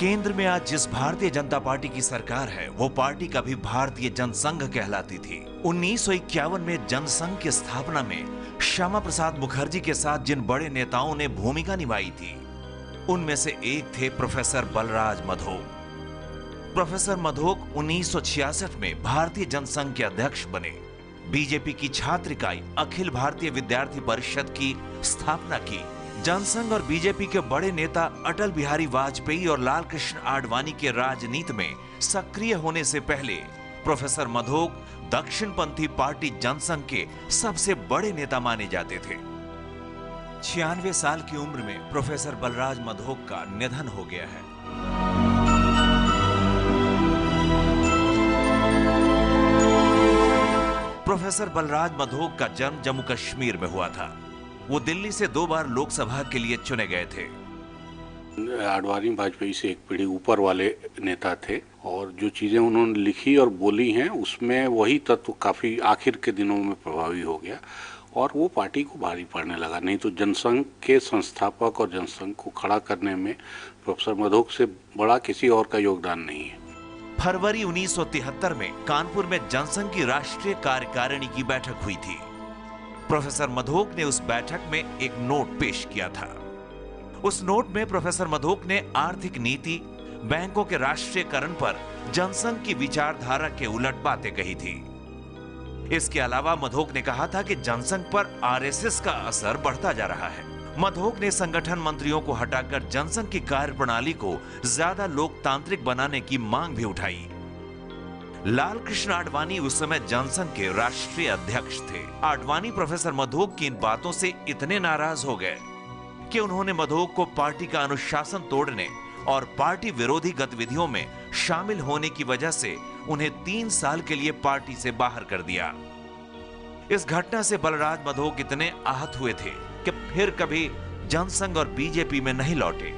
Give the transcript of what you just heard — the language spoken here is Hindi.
केंद्र में आज जिस भारतीय जनता पार्टी की सरकार है, वो पार्टी कभी भारतीय जनसंघ कहलाती थी। 1951 में जनसंघ की स्थापना में श्यामा प्रसाद मुखर्जी के साथ जिन बड़े नेताओं ने भूमिका निभाई थी, उनमें से एक थे प्रोफेसर बलराज मधोक। प्रोफेसर मधोक 1966 में भारतीय जनसंघ के अध्यक्ष बने। बीजेपी की छात्र इकाई अखिल भारतीय विद्यार्थी परिषद की स्थापना की। जनसंघ और बीजेपी के बड़े नेता अटल बिहारी वाजपेयी और लाल कृष्ण आडवाणी के राजनीति में सक्रिय होने से पहले प्रोफेसर मधोक दक्षिणपंथी पार्टी जनसंघ के सबसे बड़े नेता माने जाते थे। 96 साल की उम्र में प्रोफेसर बलराज मधोक का निधन हो गया है। प्रोफेसर बलराज मधोक का जन्म जम्मू कश्मीर में हुआ था। वो दिल्ली से 2 बार लोकसभा के लिए चुने गए थे। आडवाणी वाजपेयी से एक पीढ़ी ऊपर वाले नेता थे और जो चीजें उन्होंने लिखी और बोली हैं उसमें वही तत्व काफी आखिर के दिनों में प्रभावी हो गया और वो पार्टी को भारी पड़ने लगा। नहीं तो जनसंघ के संस्थापक और जनसंघ को खड़ा करने में प्रोफेसर मधोक से बड़ा किसी और का योगदान नहीं है। फरवरी 1973 में कानपुर में जनसंघ की राष्ट्रीय कार्यकारिणी की बैठक हुई थी। प्रोफेसर मधोक ने उस बैठक में एक नोट पेश किया था। उस नोट में प्रोफेसर मधोक ने आर्थिक नीति, बैंकों के राष्ट्रीयकरण पर जनसंघ की विचारधारा के उलट बातें कही थी। इसके अलावा मधोक ने कहा था कि जनसंघ पर आरएसएस का असर बढ़ता जा रहा है। मधोक ने संगठन मंत्रियों को हटाकर जनसंघ की कार्यप्रणाली को ज्यादा लोकतांत्रिक बनाने की मांग भी उठाई। लाल कृष्ण आडवाणी उस समय जनसंघ के राष्ट्रीय अध्यक्ष थे। आडवाणी प्रोफेसर मधोक की इन बातों से इतने नाराज हो गए कि उन्होंने मधोक को पार्टी का अनुशासन तोड़ने और पार्टी विरोधी गतिविधियों में शामिल होने की वजह से उन्हें 3 साल के लिए पार्टी से बाहर कर दिया। इस घटना से बलराज मधोक इतने आहत हुए थे कि फिर कभी जनसंघ और बीजेपी में नहीं लौटे।